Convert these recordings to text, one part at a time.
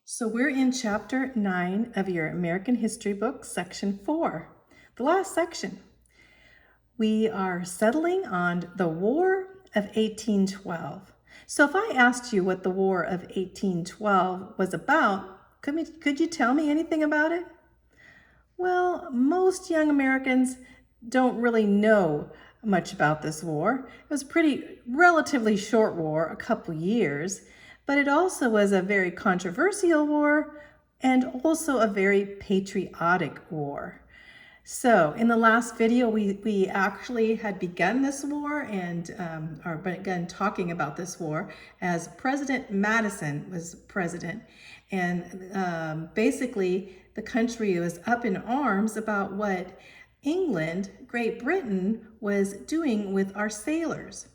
So we're in chapter 9 of your American History book, section 4, the last section. We are settling on the War of 1812. So if I asked you what the War of 1812 was about, could you tell me anything about it? Well, most young Americans don't really know much about this war. It was a relatively short war, a couple years, but it also was a very controversial war and also a very patriotic war. So in the last video, we actually had begun this war and or begun talking about this war as President Madison was president. And basically, the country was up in arms about what England, Great Britain, was doing with our sailors.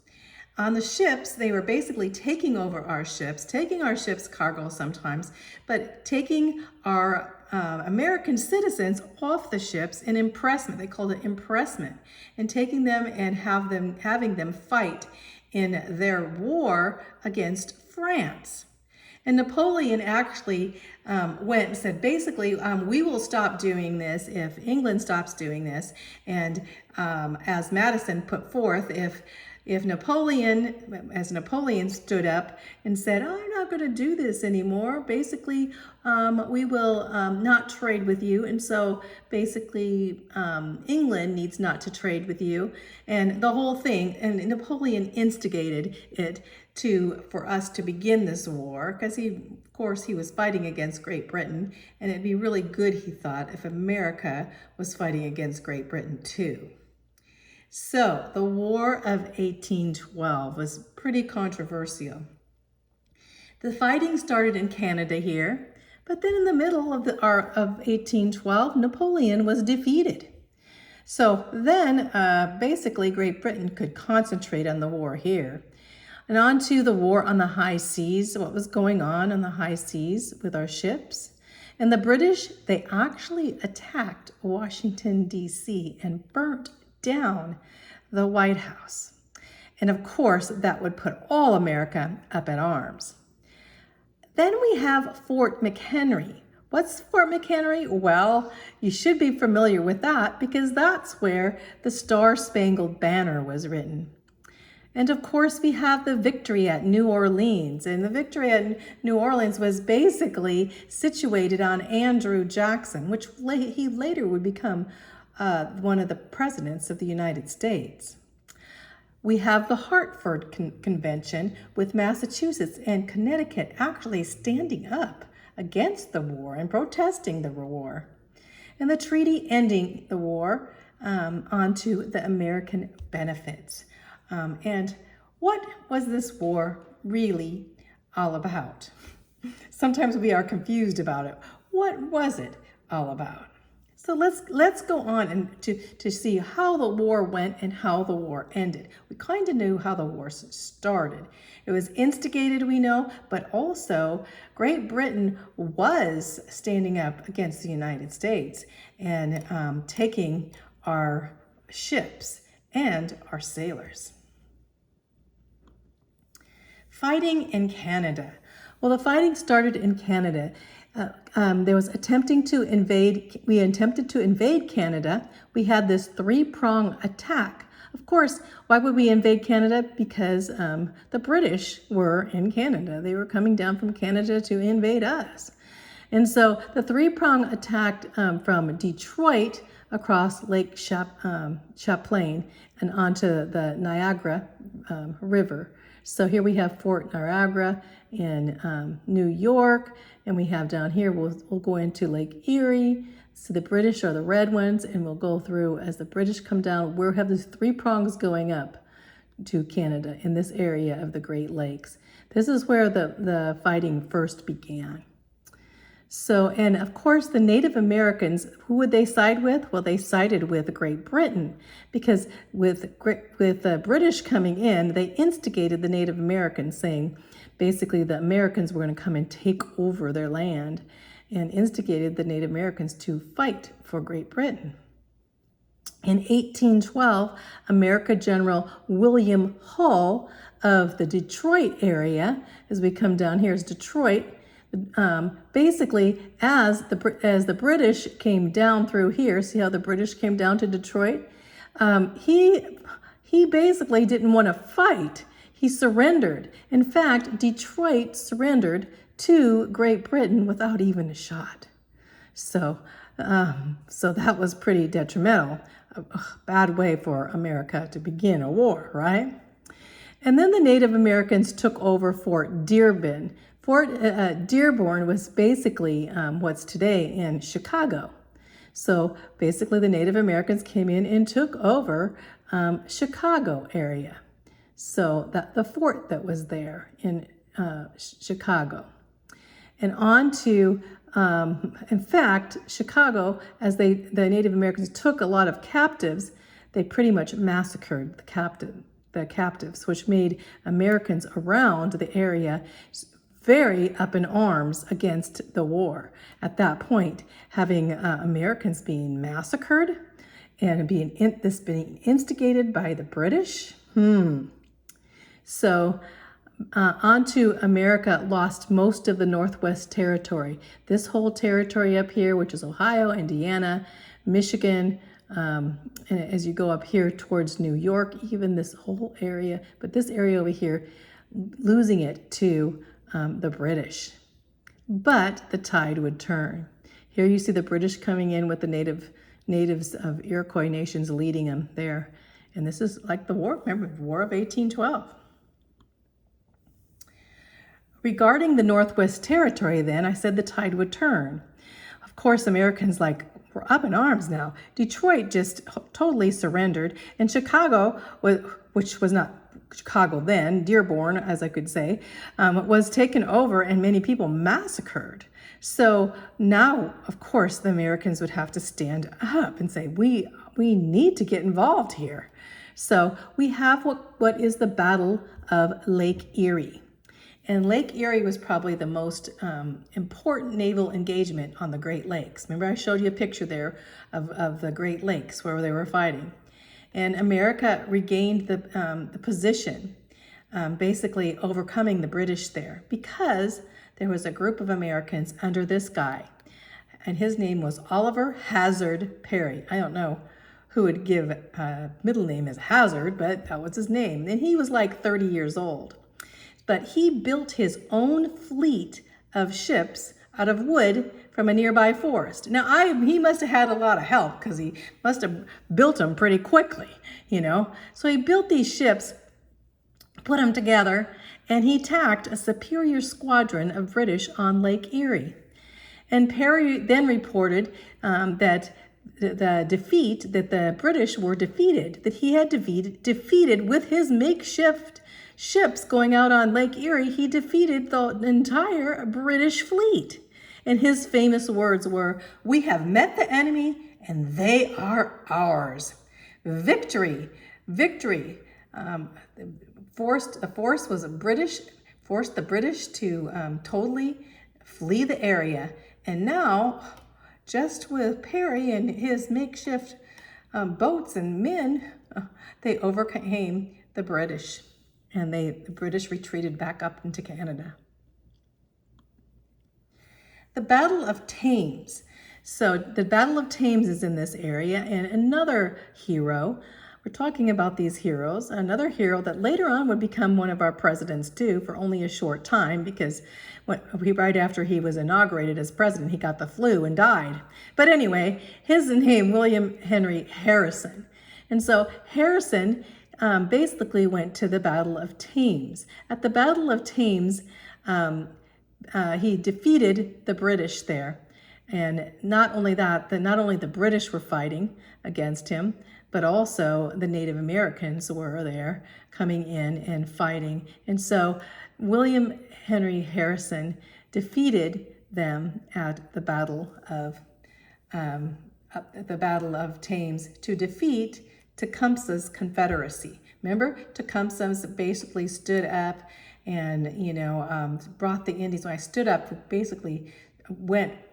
On the ships, they were basically taking over our ships, taking our ships' cargo sometimes, but taking our American citizens off the ships in impressment. They called it impressment, and taking them and having them fight in their war against France. And Napoleon actually went and said, basically, we will stop doing this if England stops doing this. And as Madison put forth, if Napoleon stood up and said, oh, I'm not going to do this anymore, basically, we will not trade with you. And so basically, England needs not to trade with you. And the whole thing, and Napoleon instigated it for us to begin this war, because of course, he was fighting against Great Britain. And it'd be really good, he thought, if America was fighting against Great Britain too. So the War of 1812 was pretty controversial. The fighting started in Canada here, but then in the middle of 1812, Napoleon was defeated. So then basically Great Britain could concentrate on the war here. And on to the war on the high seas, what was going on the high seas with our ships. And the British, they actually attacked Washington, D.C. and burnt down the White House. And of course, that would put all America up in arms. Then we have Fort McHenry. What's Fort McHenry? Well, you should be familiar with that because that's where the Star-Spangled Banner was written. And of course, we have the victory at New Orleans. And the victory at New Orleans was basically situated on Andrew Jackson, which he later would become one of the presidents of the United States. We have the Hartford Convention with Massachusetts and Connecticut actually standing up against the war and protesting the war. And the treaty ending the war onto the American benefits. And what was this war really all about? Sometimes we are confused about it. What was it all about? So let's go on and to see how the war went and how the war ended. We kind of knew how the war started. It was instigated, we know, but also Great Britain was standing up against the United States and taking our ships and our sailors. Fighting in Canada. Well, the fighting started in Canada. There was we attempted to invade Canada. We had this three-prong attack. Of course, why would we invade Canada? Because the British were in Canada. They were coming down from Canada to invade us. And so the three-prong attack from Detroit across Lake Champlain and onto the Niagara River. So here we have Fort Niagara in New York, and we have down here, we'll go into Lake Erie. So the British are the red ones, and we'll go through as the British come down. We'll have these three prongs going up to Canada in this area of the Great Lakes. This is where the fighting first began. So, and of course, the Native Americans, who would they side with? Well, they sided with Great Britain because with the British coming in, they instigated the Native Americans, saying basically the Americans were going to come and take over their land, and instigated the Native Americans to fight for Great Britain. In 1812, American General William Hull of the Detroit area, as we come down here is Detroit, Basically, as the British came down through here, see how the British came down to Detroit? He basically didn't want to fight. He surrendered. In fact, Detroit surrendered to Great Britain without even a shot. So, so that was pretty detrimental. A bad way for America to begin a war, right? And then the Native Americans took over Fort Dearborn. Fort Dearborn was basically what's today in Chicago. So basically the Native Americans came in and took over Chicago area. So the fort that was there in Chicago. And on to, in fact, Chicago, as the Native Americans took a lot of captives, they pretty much massacred the captives, which made Americans around the area very up in arms against the war. At that point, having Americans being massacred and being instigated by the British. So onto America lost most of the Northwest Territory. This whole territory up here, which is Ohio, Indiana, Michigan, and as you go up here towards New York, even this whole area, but this area over here, losing it to the British. But the tide would turn. Here you see the British coming in with the natives of Iroquois nations leading them there. And this is like the war, remember, the War of 1812. Regarding the Northwest Territory then, I said the tide would turn. Of course, Americans were up in arms now. Detroit just totally surrendered, and Chicago, which was not Chicago then, Dearborn, as I could say, was taken over and many people massacred. So now, of course, the Americans would have to stand up and say, we need to get involved here. So we have what is the Battle of Lake Erie. And Lake Erie was probably the most important naval engagement on the Great Lakes. Remember I showed you a picture there of the Great Lakes where they were fighting. And America regained the position, basically overcoming the British there because there was a group of Americans under this guy. And his name was Oliver Hazard Perry. I don't know who would give a middle name as Hazard, but that was his name. And he was like 30 years old. But he built his own fleet of ships out of wood from a nearby forest. Now, he must have had a lot of help because he must have built them pretty quickly, you know. So he built these ships, put them together, and he attacked a superior squadron of British on Lake Erie. And Perry then reported that the defeat, that the British were defeated, that he had defeated with his makeshift ships going out on Lake Erie, he defeated the entire British fleet. And his famous words were, "We have met the enemy and they are ours. Victory, victory." Forced the British to totally flee the area. And now, just with Perry and his makeshift boats and men, they overcame the British. And the British retreated back up into Canada. The Battle of Thames. So the Battle of Thames is in this area, and another hero, we're talking about these heroes, another hero that later on would become one of our presidents too for only a short time because right after he was inaugurated as president, he got the flu and died. But anyway, his name, William Henry Harrison. And so Harrison basically went to the Battle of Thames. At the Battle of Thames, he defeated the British there. And not only that, not only the British were fighting against him, but also the Native Americans were there coming in and fighting. And so William Henry Harrison defeated them at the Battle of Thames to defeat Tecumseh's Confederacy. Remember, Tecumseh basically stood up and, brought the Indians. When I stood up, basically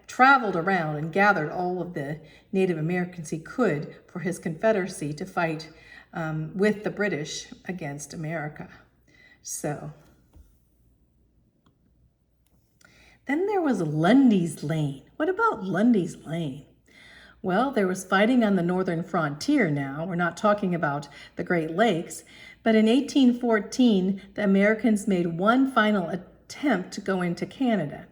traveled around and gathered all of the Native Americans he could for his Confederacy to fight with the British against America. So Then there was Lundy's Lane. What about Lundy's Lane? Well, there was fighting on the northern frontier now. We're not talking about the Great Lakes. But in 1814, the Americans made one final attempt to go into Canada.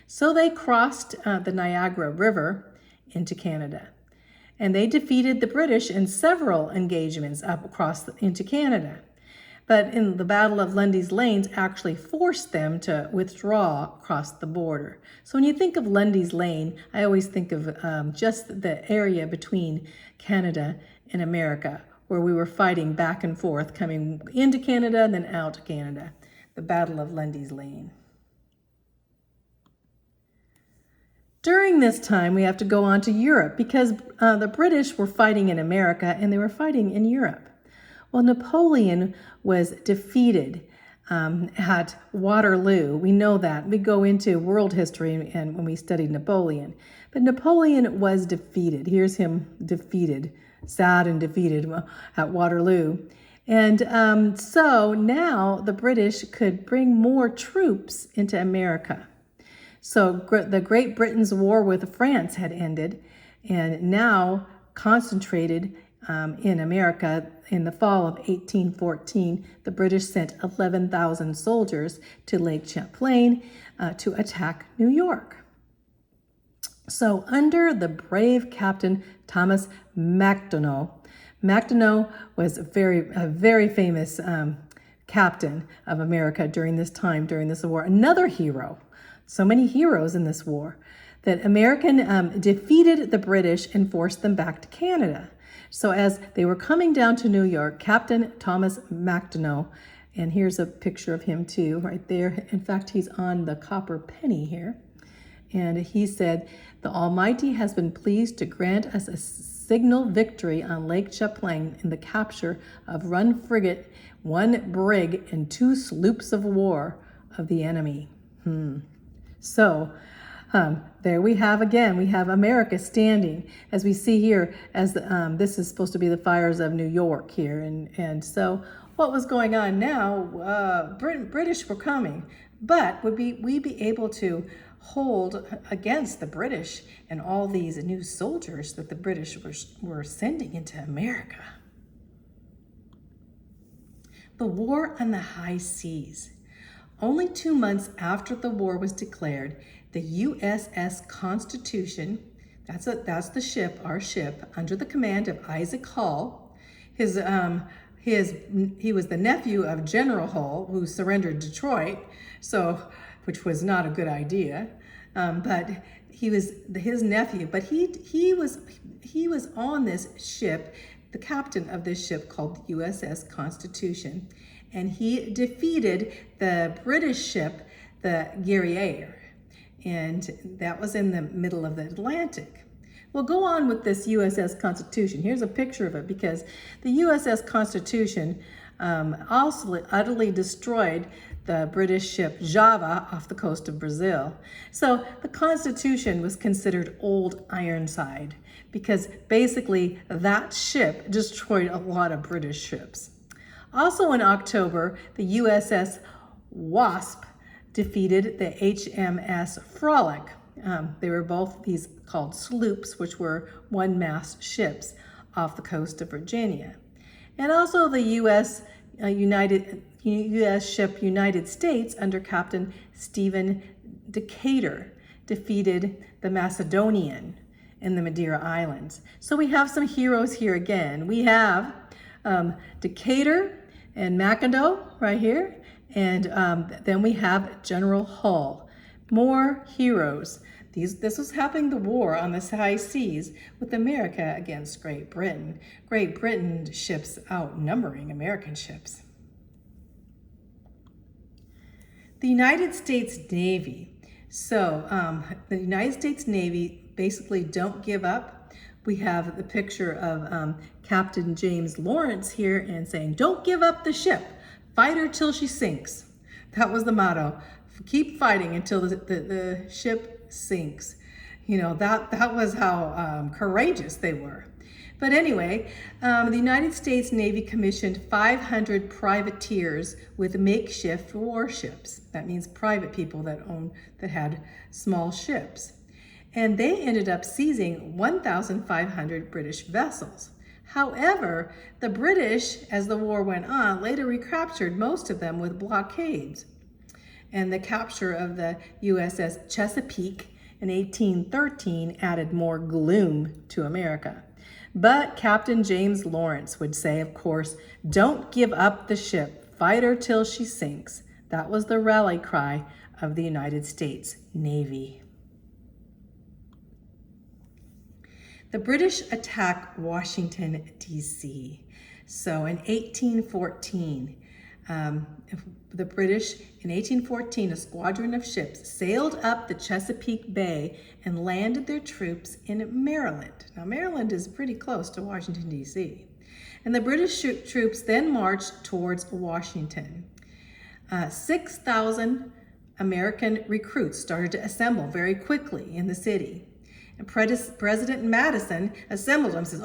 So they crossed the Niagara River into Canada. And they defeated the British in several engagements up across into Canada. But in the Battle of Lundy's Lane actually forced them to withdraw across the border. So when you think of Lundy's Lane, I always think of just the area between Canada and America, where we were fighting back and forth, coming into Canada and then out of Canada. The Battle of Lundy's Lane. During this time, we have to go on to Europe because the British were fighting in America and they were fighting in Europe. Well, Napoleon was defeated at Waterloo. We know that. We go into world history and when we studied Napoleon. But Napoleon was defeated. Here's him defeated, sad and defeated at Waterloo. And so now the British could bring more troops into America. So the Great Britain's war with France had ended and now concentrated in America. In the fall of 1814, the British sent 11,000 soldiers to Lake Champlain to attack New York. So under the brave Captain Thomas Macdonough, Macdonough was a very famous captain of America during this time, during this war, another hero. So many heroes in this war that American defeated the British and forced them back to Canada. So as they were coming down to New York, Captain Thomas Macdonough, and here's a picture of him too, right there. In fact, he's on the copper penny here. And he said, "The Almighty has been pleased to grant us a signal victory on Lake Champlain in the capture of one frigate, one brig, and 2 sloops of war of the enemy." So there we have again, we have America standing, as we see here, as this is supposed to be the fires of New York here. And so what was going on now, British were coming, but would we be able to hold against the British and all these new soldiers that the British were sending into America? The War on the High Seas. Only 2 months after the war was declared, the USS Constitution, that's the ship, our ship, under the command of Isaac Hull. He was the nephew of General Hull, who surrendered Detroit, which was not a good idea. But he was his nephew. But he was on this ship, the captain of this ship called the USS Constitution, and he defeated the British ship, the Guerriere. And that was in the middle of the Atlantic. We'll go on with this USS Constitution. Here's a picture of it because the USS Constitution also utterly destroyed the British ship Java off the coast of Brazil. So the Constitution was considered Old Ironside because basically that ship destroyed a lot of British ships. Also in October, the USS Wasp defeated the HMS Frolic. They were both these called sloops, which were one-mast ships off the coast of Virginia. And also the U.S. ship United States under Captain Stephen Decatur defeated the Macedonian in the Madeira Islands. So we have some heroes here again. We have Decatur and Macdonough right here. And then we have General Hull. More heroes. This was happening, the war on the high seas with America against Great Britain. Great Britain ships outnumbering American ships. The United States Navy. So the United States Navy basically don't give up. We have the picture of Captain James Lawrence here and saying, "Don't give up the ship. Fight her till she sinks." That was the motto. Keep fighting until the ship sinks. You know, that was how courageous they were. But anyway, the United States Navy commissioned 500 privateers with makeshift warships. That means private people that had small ships. And they ended up seizing 1,500 British vessels. However, the British, as the war went on, later recaptured most of them with blockades. And the capture of the USS Chesapeake in 1813 added more gloom to America. But Captain James Lawrence would say, of course, "Don't give up the ship, fight her till she sinks." That was the rally cry of the United States Navy. The British attack Washington, D.C. So in 1814, the British, in 1814, a squadron of ships sailed up the Chesapeake Bay and landed their troops in Maryland. Now, Maryland is pretty close to Washington, D.C. And the British troops then marched towards Washington. 6,000 American recruits started to assemble very quickly in the city. And President Madison assembled them, says,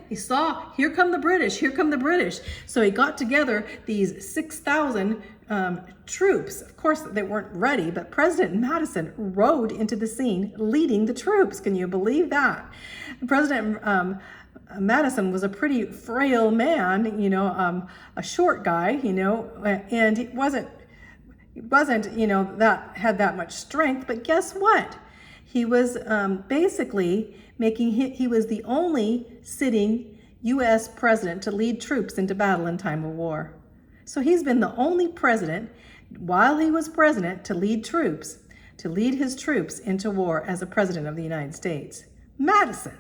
he saw, here come the British, here come the British. So he got together these 6,000 troops. Of course, they weren't ready, but President Madison rode into the scene leading the troops. Can you believe that? President Madison was a pretty frail man, a short guy, and he wasn't, had that much strength, but guess what? He was basically he was the only sitting U.S. president to lead troops into battle in time of war. So he's been the only president, while he was president, to lead his troops into war as a president of the United States. Madison.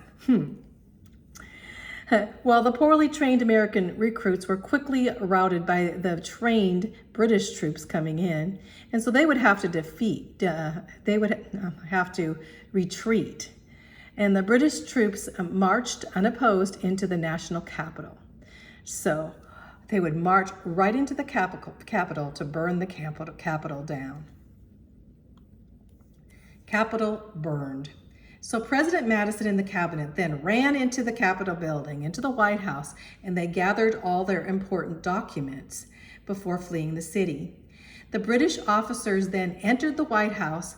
Well, the poorly trained American recruits were quickly routed by the trained British troops coming in, and so they would have to retreat. And the British troops marched unopposed into the national capital. So they would march right into the capital to burn the capital down. Capitol burned. So President Madison and the cabinet then ran into the Capitol building, into the White House, and they gathered all their important documents before fleeing the city. The British officers then entered the White House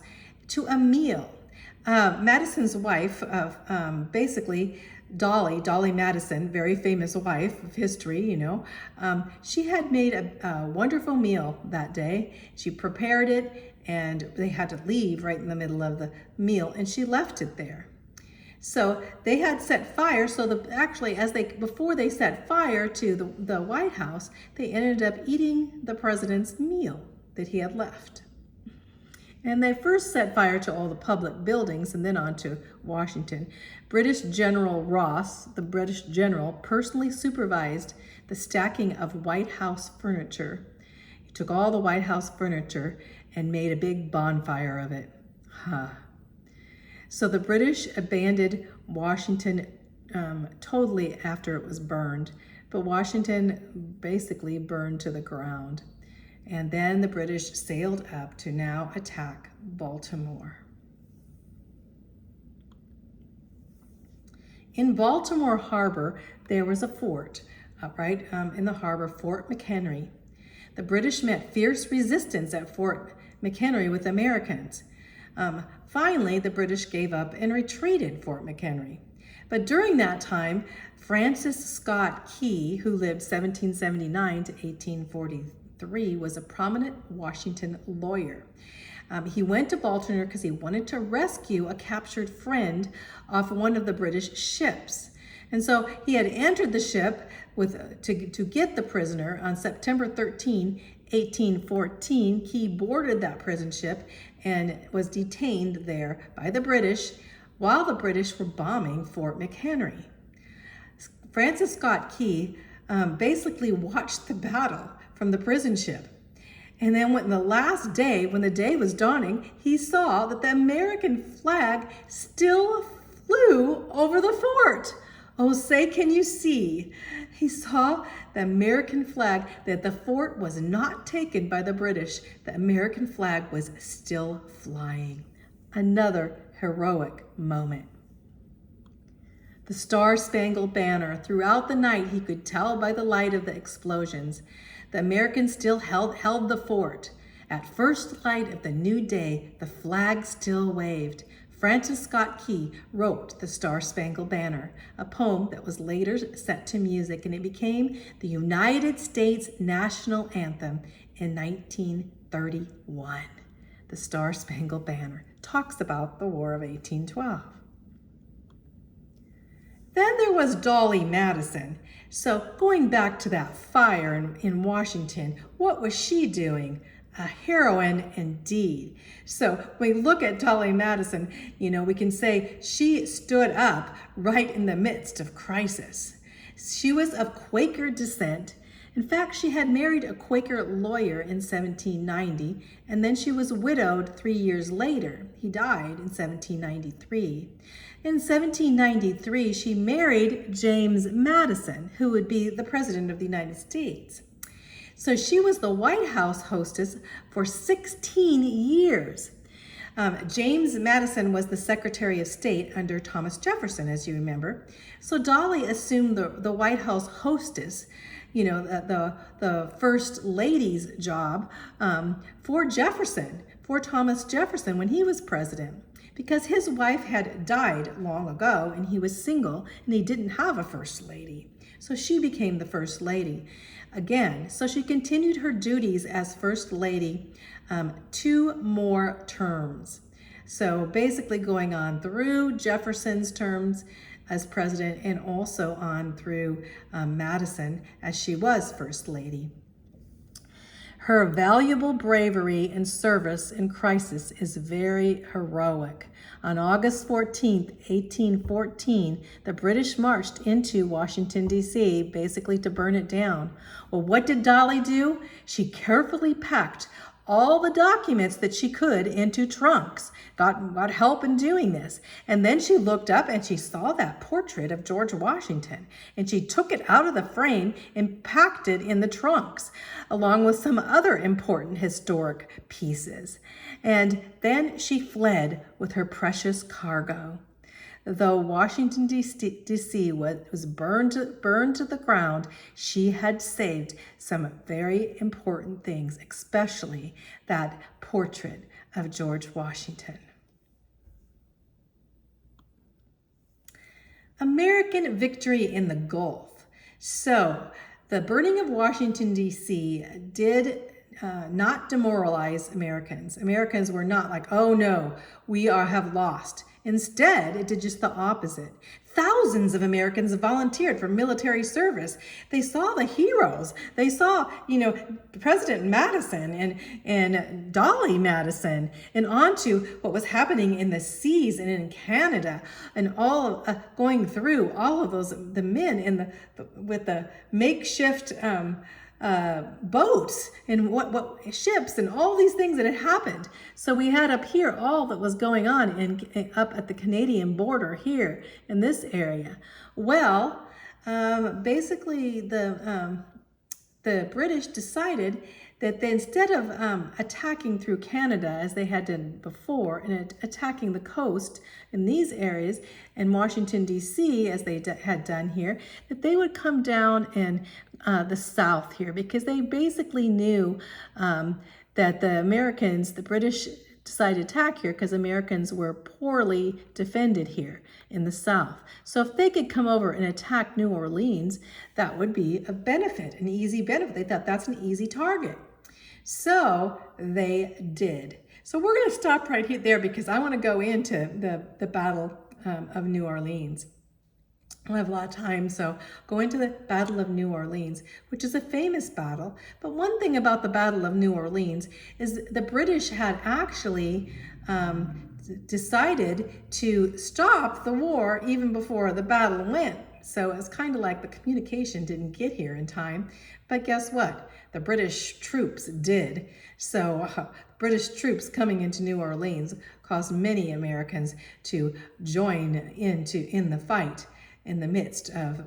to a meal. Madison's wife, basically Dolly Madison, very famous wife of history, she had made a wonderful meal that day. She prepared it, and they had to leave right in the middle of the meal, and she left it there. So they had set fire, before they set fire to the White House, they ended up eating the president's meal that he had left. And they first set fire to all the public buildings and then on to Washington. British General Ross, the British general, personally supervised the stacking of White House furniture. He took all the White House furniture and made a big bonfire of it. So the British abandoned Washington totally after it was burned, but Washington basically burned to the ground. And then the British sailed up to now attack Baltimore. In Baltimore Harbor, there was a fort, right in the harbor, Fort McHenry. The British met fierce resistance at Fort McHenry with Americans. Finally, the British gave up and retreated Fort McHenry. But during that time, Francis Scott Key, who lived 1779 to 1843, was a prominent Washington lawyer. He went to Baltimore because he wanted to rescue a captured friend off one of the British ships. And so he had entered the ship to get the prisoner on September 13, 1814. Key boarded that prison ship and was detained there by the British while the British were bombing Fort McHenry. Francis Scott Key basically watched the battle from the prison ship. And then when the day was dawning, he saw that the American flag still flew over the fort. Oh, say, can you see? He saw the American flag, that the fort was not taken by the British. The American flag was still flying. Another heroic moment. The Star-Spangled Banner. Throughout the night, he could tell by the light of the explosions. The Americans still held the fort. At first light of the new day, the flag still waved. Francis Scott Key wrote The Star-Spangled Banner, a poem that was later set to music, and it became the United States national anthem in 1931. The Star-Spangled Banner talks about the War of 1812. Then there was Dolly Madison. So going back to that fire in Washington, what was she doing? A heroine indeed. So when we look at Dolly Madison, we can say she stood up right in the midst of crisis. She was of Quaker descent. In fact, she had married a Quaker lawyer in 1790, and then she was widowed 3 years later. He died in 1793. In 1793, she married James Madison, who would be the President of the United States. So she was the White House hostess for 16 years. James Madison was the Secretary of State under Thomas Jefferson, as you remember. So Dolly assumed the White House hostess, the First Lady's job for Jefferson, for Thomas Jefferson when he was president, because his wife had died long ago and he was single and he didn't have a First Lady. So she became the First Lady again. So she continued her duties as First Lady 2 more terms. So basically going on through Jefferson's terms as president and also on through Madison as she was First Lady. Her valuable bravery and service in crisis is very heroic. On August 14th, 1814, the British marched into Washington, D.C., basically to burn it down. Well, what did Dolly do? She carefully packed all the documents that she could into trunks, got help in doing this. And then she looked up and she saw that portrait of George Washington, and she took it out of the frame and packed it in the trunks, along with some other important historic pieces. And then she fled with her precious cargo. Though Washington, D.C. was burned to the ground, she had saved some very important things, especially that portrait of George Washington. American victory in the Gulf. So the burning of Washington, D.C. did not demoralize Americans. Americans were not like, oh no, we have lost. Instead, it did just the opposite. Thousands of Americans volunteered for military service. They saw the heroes. They saw, President Madison and Dolly Madison, and on to what was happening in the seas and in Canada, and all going through all of the men with the makeshift boats and what ships and all these things that had happened. So we had up here all that was going on up at the Canadian border here in this area. Well, basically the British decided that instead of attacking through Canada as they had done before and attacking the coast in these areas and Washington, D.C. as they had done here, that they would come down in the south here, because they basically knew that the British decided to attack here because Americans were poorly defended here in the south. So if they could come over and attack New Orleans, that would be a benefit, an easy benefit. They thought that's an easy target. So they did. So we're going to stop right here there because I want to go into the Battle of New Orleans. I don't have a lot of time, so go into the Battle of New Orleans, which is a famous battle. But one thing about the Battle of New Orleans is the British had actually decided to stop the war even before the battle went. So it's kind of like the communication didn't get here in time. But guess what? The British troops did. So British troops coming into New Orleans caused many Americans to join in the fight in the midst of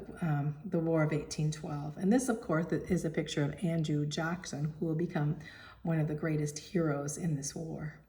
the War of 1812. And this, of course, is a picture of Andrew Jackson, who will become one of the greatest heroes in this war.